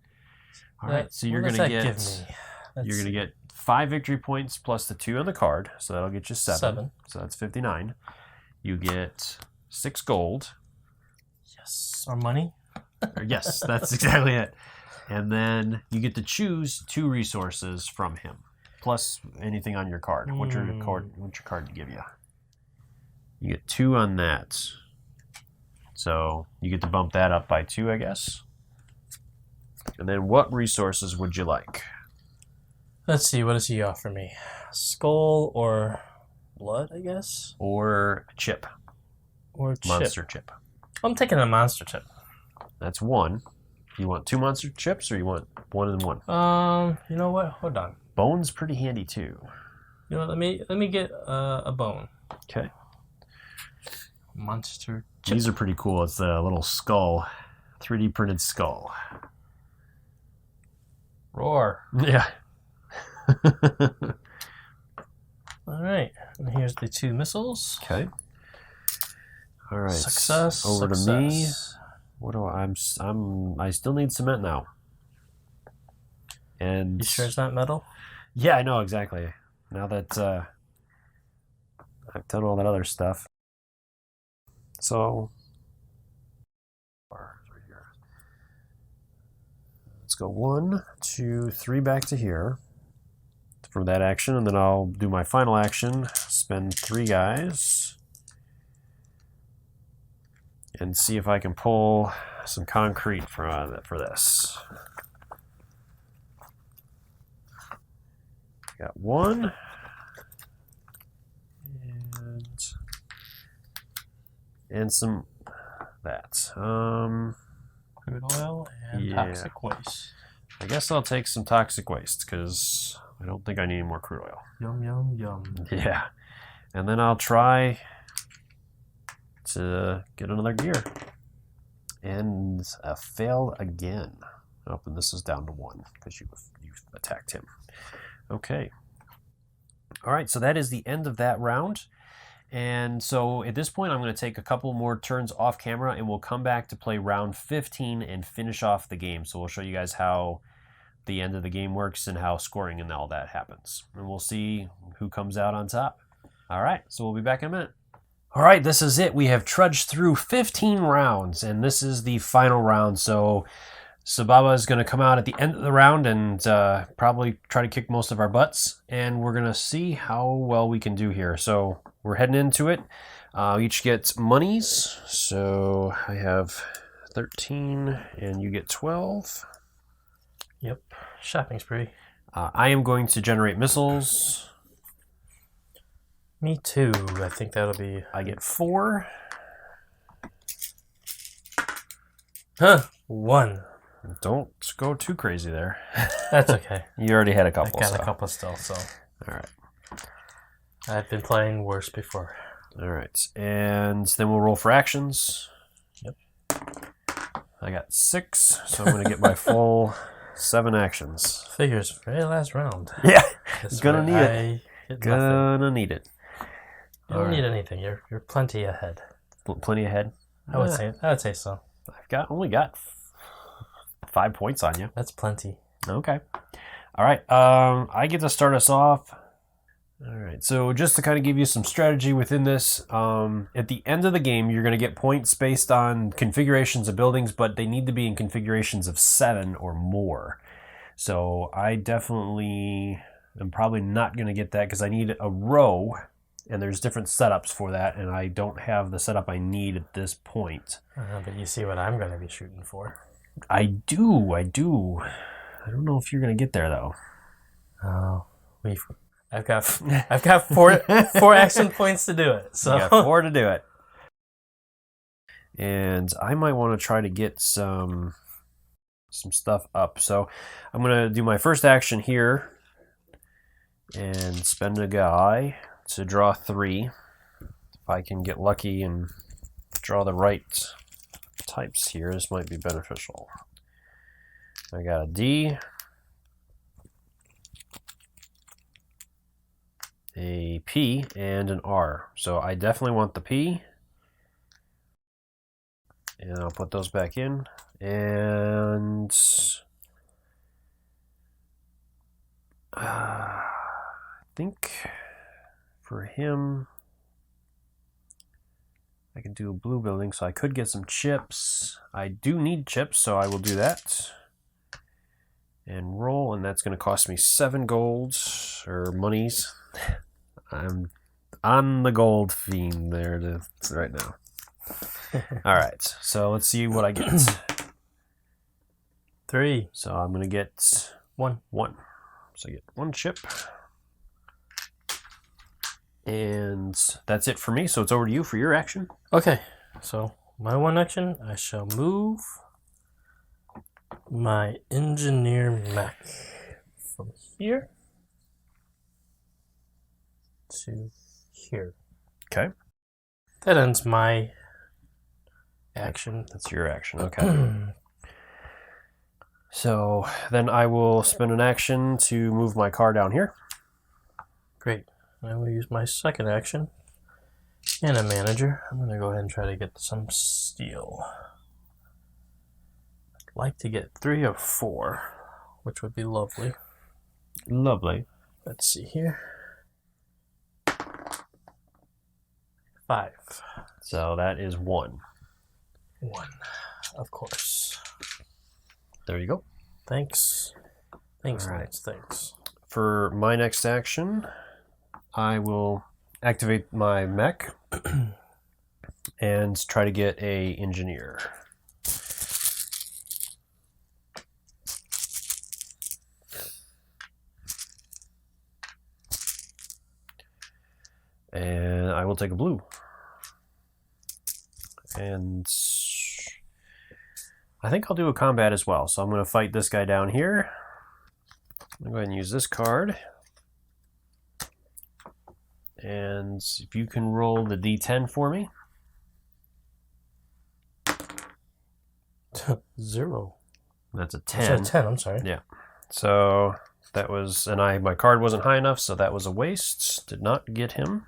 All right, so you're gonna get 5 victory points plus the 2 on the card, so that'll get you 7. So that's 59. You get 6 gold. Yes. Or money. Yes, that's exactly it. And then you get to choose 2 resources from him, plus anything on your card. What's your card to give you? You get 2 on that. So you get to bump that up by 2, I guess. And then what resources would you like? Let's see, what does he offer me? Skull or blood, I guess? Or chip. Or chip. Monster chip. I'm taking a monster chip. That's 1. You want 2 monster chips, or you want 1 and 1? You know what? Hold on. Bone's pretty handy too. You know what? Let me get a bone. Okay. Monster chip. These are pretty cool. It's a little skull, 3D printed skull. Roar. Yeah. All right. And here's the 2 missiles. Okay. All right. Success. Over to me. What do I still need cement now. And you sure it's not metal? Yeah, I know exactly. Now that I've done all that other stuff. So let's go 1, 2, 3 back to here for that action, and then I'll do my final action, spend 3 guys, and see if I can pull some concrete for this. Got 1. And some that. Crude oil and toxic waste. I guess I'll take some toxic waste because I don't think I need any more crude oil. Yum, yum, yum. Yeah. And then I'll try to get another gear. And fail again. Oh, and this is down to 1 because you attacked him. Okay. All right, so that is the end of that round. And so at this point, I'm going to take a couple more turns off camera, and we'll come back to play round 15 and finish off the game. So we'll show you guys how the end of the game works and how scoring and all that happens. And we'll see who comes out on top. All right, so we'll be back in a minute. All right, this is it. We have trudged through 15 rounds, and this is the final round. So Sababa is going to come out at the end of the round and probably try to kick most of our butts, and we're going to see how well we can do here. So we're heading into it. Each gets monies. So I have 13, and you get 12. Yep, shopping spree. I am going to generate missiles. Me too. I think that'll be... I get 4. Huh, 1. Don't go too crazy there. That's okay. You already had a couple. I got a couple still, so. All right. I've been playing worse before. All right. And then we'll roll for actions. Yep. I got 6, so I'm going to get my full 7 actions. Figures, very last round. Yeah. This Gonna way need it. get Gonna need it. You don't need anything. You're plenty ahead. Plenty ahead? I would say so. I've only got 5 points on you. That's plenty. Okay. All right. I get to start us off. All right. So just to kind of give you some strategy within this, at the end of the game, you're going to get points based on configurations of buildings, but they need to be in configurations of 7 or more. So I definitely am probably not going to get that because I need a row, and there's different setups for that, and I don't have the setup I need at this point. But you see what I'm going to be shooting for. I do. I don't know if you're going to get there, though. Oh, I've got 4 action points to do it. So you got 4 to do it. And I might want to try to get some stuff up. So I'm going to do my first action here and spend a guy to draw 3. If I can get lucky and draw the right types here, this might be beneficial. I got a D, a P, and an R. So I definitely want the P. And I'll put those back in. And I think for him, I can do a blue building, so I could get some chips. I do need chips, so I will do that. And roll, and that's going to cost me 7 golds, or monies. I'm on the gold fiend there right now. All right, so let's see what I get. 3. So I'm going to get 1. So I get 1 chip. And that's it for me, so it's over to you for your action. Okay, so my 1 action, I shall move my engineer mech from here to here. Okay. That ends my action. That's your action, okay. So then I will spend an action to move my car down here. Great. I will use my second action and a manager. I'm going to go ahead and try to get some steel. I'd like to get 3 or 4, which would be lovely. Lovely. Let's see here. 5. So that is 1. 1, of course. There you go. Thanks. Thanks, All right. Lance. Thanks. For my next action, I will activate my mech and try to get a engineer. And I will take a blue. And I think I'll do a combat as well. So I'm going to fight this guy down here. I'm going to go ahead and use this card. And if you can roll the D10 for me. 0. That's a 10. That's a 10, I'm sorry. Yeah. So that was, and my card wasn't high enough, so that was a waste. Did not get him.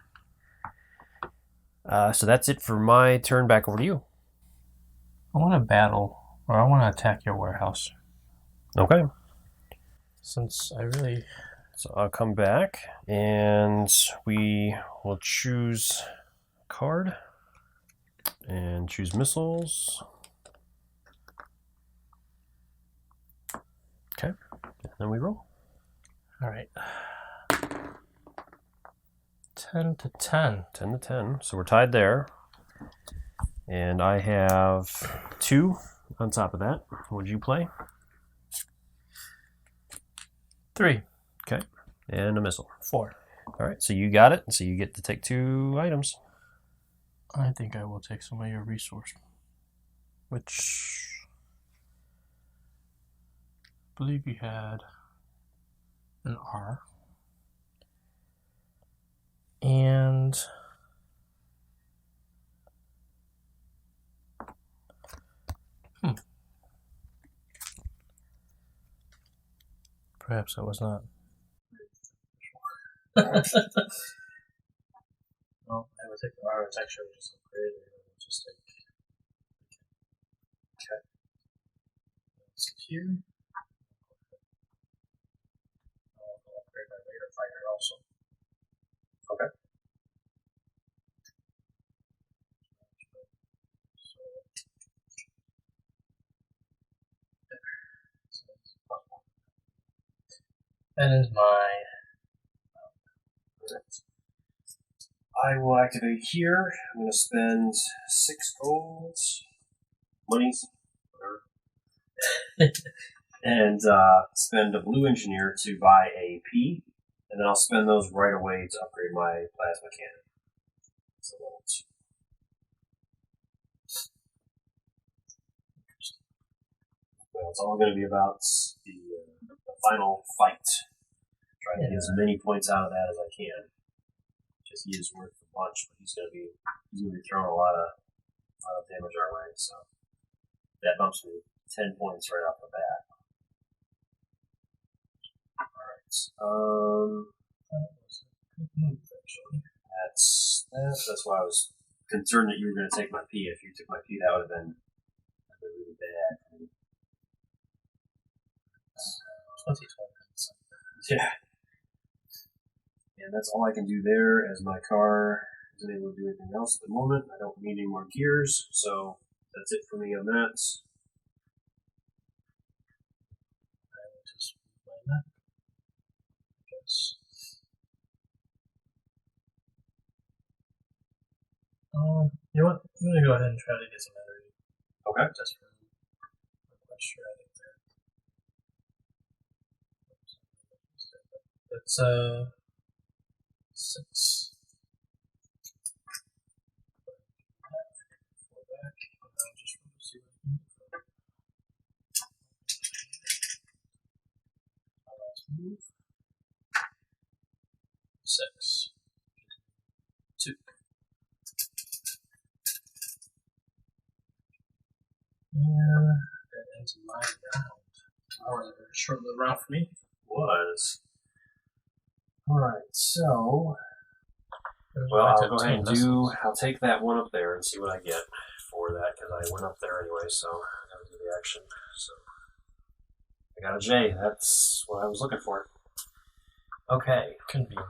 So that's it for my turn. Back over to you. I want to battle, or I want to attack your warehouse. Okay. Since I really... So I'll come back, and we will choose a card, and choose missiles. Okay, and then we roll. All right. 10 to 10. 10 to 10, so we're tied there. And I have 2 on top of that. What did you play? 3. Okay, and a missile. 4. All right, so you got it. So you get to take 2 items. I think I will take some of your resource. Which... believe you had an R. And perhaps I was not. Well, I would take the architecture, which is upgraded, and we'll just take. Okay. So here. I'll upgrade my Raider fighter also. Okay. So that is my. I will activate here. I'm going to spend 6 golds, monies, whatever, and spend a blue engineer to buy a P, and then I'll spend those right away to upgrade my plasma cannon. So well, it's all going to be about the final fight. Try to get as many points out of that as I can. Because he is worth a bunch, but he's going to be throwing a lot of damage our way. So that bumps me 10 points right off the bat. All right. That was a good move, actually. That's why I was concerned that you were going to take my P. If you took my P, that would have been really bad. 2020. Yeah. And that's all I can do there, as my car isn't able to do anything else at the moment. I don't need any more gears, so that's it for me on that. I will just move my map. I guess. You know what? I'm going to go ahead and try to get some energy. Okay. Just for I'm quite sure I think that. It's 6. Go back, and I'll just want to see what I can do. My last move. 6. 2. Yeah, that ends my round. That was a very short-lived round for me. Was. Alright, so. Well, I'll go ahead and I'll take that one up there and see what I get for that, because I went up there anyway, so I gotta do the action. So. I got a J. That's what I was looking for. Okay. Convenient.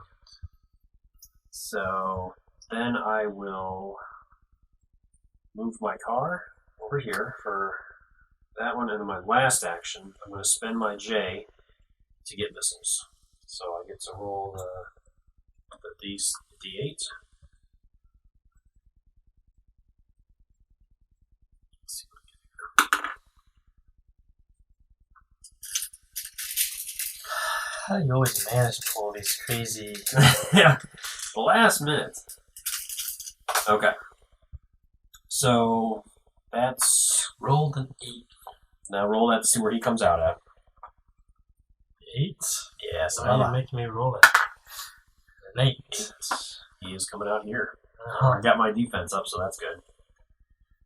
So, then I will move my car over here for that one, and then my last action, I'm going to spend my J to get missiles. So I get to roll the D8. Let's see what I get here. How do you always manage to pull these crazy... Yeah, the last minute. Okay. So, that's... Rolled an 8. Now roll that to see where he comes out at. 8? Yeah, so why are you making me roll it? An 8. He is coming out here. I got my defense up, so that's good.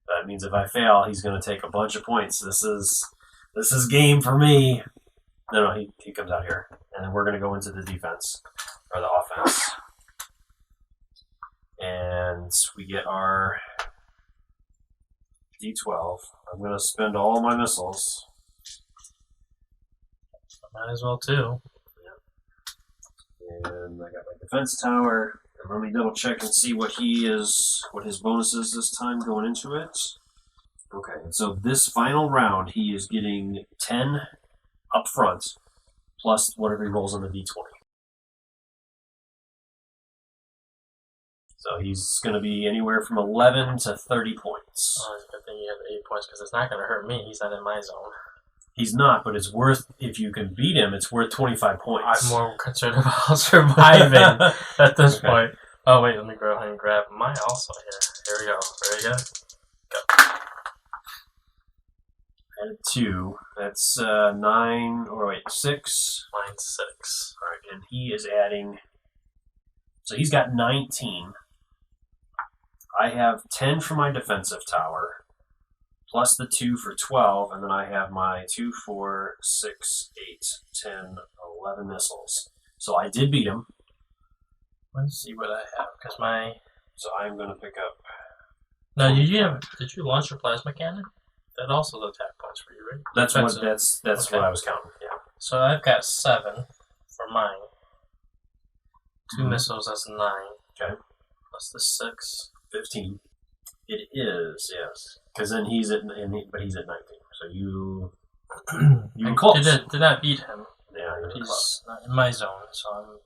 That means if I fail, he's going to take a bunch of points. This is game for me. No, he comes out here, and then we're going to go into the defense or the offense, and we get our D12. I'm going to spend all my missiles. Might as well too. Yeah. And I got my defense tower. And let me double check and see what his bonus is this time going into it. Okay, so this final round he is getting 10 up front, plus whatever he rolls on the D20. So he's going to be anywhere from 11 to 30 points. Oh, it's a good thing you have 8 points, because it's not going to hurt me. He's not in my zone. He's not, but it's worth, if you can beat him, it's worth 25 points. I'm more concerned about surviving at this point. Oh, wait, let me go ahead and grab mine also here. Here we go. Ready to go? Go. Added 2. That's 9, or wait, 6. Mine's 6. All right, and he is adding. So he's got 19. I have 10 for my defensive tower, plus the 2 for 12, and then I have my 2, 4, 6, 8, 10, 11 missiles. So I did beat him. Let's see what I have, because my... So I'm going to pick up... Now, did you launch your plasma cannon? That also is attack points for you, right? That's okay. What I was counting, yeah. So I've got 7 for mine. 2 missiles, that's 9. Okay. Plus the 6. 15. It is, yes. Because then he's at 19. So you were close. Did not beat him. Yeah, he's not in my zone, so I'm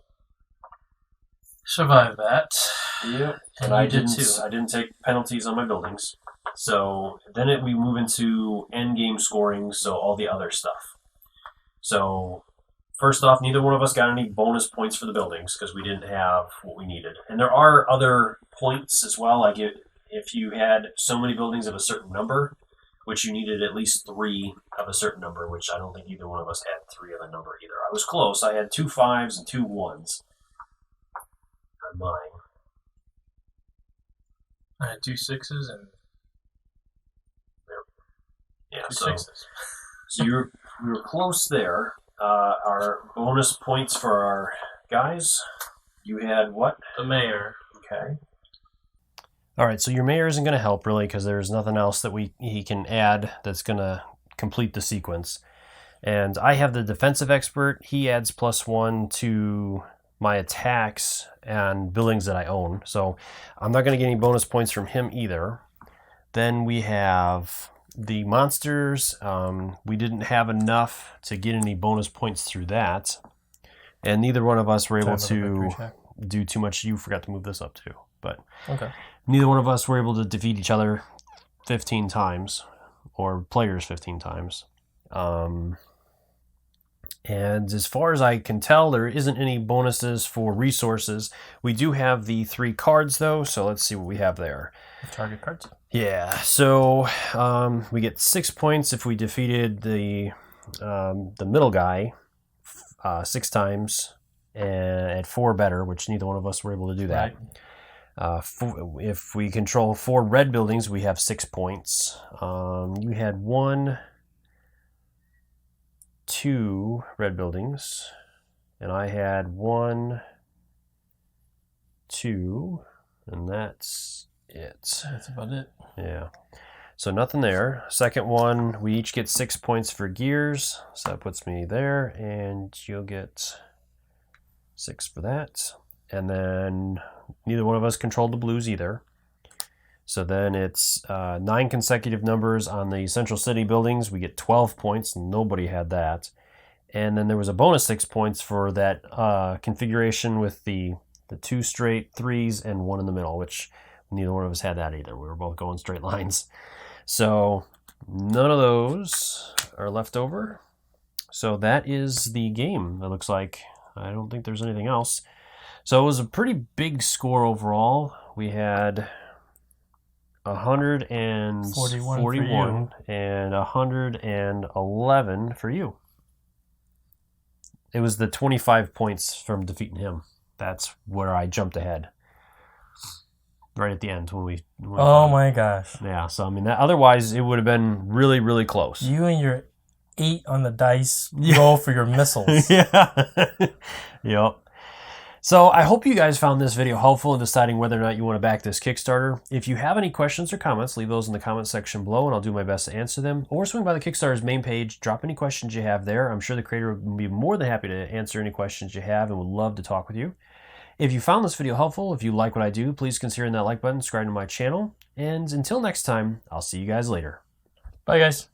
survive that. Yep. And I you did didn't. too. I didn't take penalties on my buildings. So then we move into end game scoring. So all the other stuff. So first off, neither one of us got any bonus points for the buildings because we didn't have what we needed. And there are other points as well. Like if you had so many buildings of a certain number, which you needed at least 3 of a certain number, which I don't think either one of us had 3 of the number either. I was close. I had 2 5s and 2 1s on mine. I had 2 6s and yeah, 2 so 6s. So we were close there. Our bonus points for our guys, you had what? The mayor. Okay. All right, so your mayor isn't going to help really because there's nothing else that he can add that's going to complete the sequence. And I have the defensive expert. He adds +1 to my attacks and buildings that I own. So I'm not going to get any bonus points from him either. Then we have the monsters. We didn't have enough to get any bonus points through that. And neither one of us were able to do too much. You forgot to move this up too. But okay. Neither one of us were able to defeat each other 15 times, or players 15 times. And as far as I can tell, there isn't any bonuses for resources. We do have the 3 cards, though, so let's see what we have there. Target cards? Yeah, so we get 6 points if we defeated the middle guy 6 times and at 4 better, which neither one of us were able to do that. Right. If we control 4 red buildings, we have 6 points. You had 1, 2 red buildings, and I had 1, 2, and that's it. That's about it. Yeah. So nothing there. Second one, we each get 6 points for gears, so that puts me there, and you'll get 6 for that. And then neither one of us controlled the blues either. So then it's 9 consecutive numbers on the Central City buildings. We get 12 points. Nobody had that. And then there was a bonus 6 points for that configuration with the 2 straight 3s and 1 in the middle, which neither one of us had that either. We were both going straight lines. So none of those are left over. So that is the game, it looks like. I don't think there's anything else. So it was a pretty big score overall. We had 141 and 111 for you. It was the 25 points from defeating him. That's where I jumped ahead. Right at the end when we oh my gosh. Yeah, so I mean otherwise it would have been really, really close. You and your 8 on the dice roll for your missiles. Yeah. Yep. So I hope you guys found this video helpful in deciding whether or not you want to back this Kickstarter. If you have any questions or comments, leave those in the comment section below and I'll do my best to answer them. Or swing by the Kickstarter's main page, drop any questions you have there. I'm sure the creator will be more than happy to answer any questions you have and would love to talk with you. If you found this video helpful, if you like what I do, please consider hitting that like button, subscribe to my channel. And until next time, I'll see you guys later. Bye guys.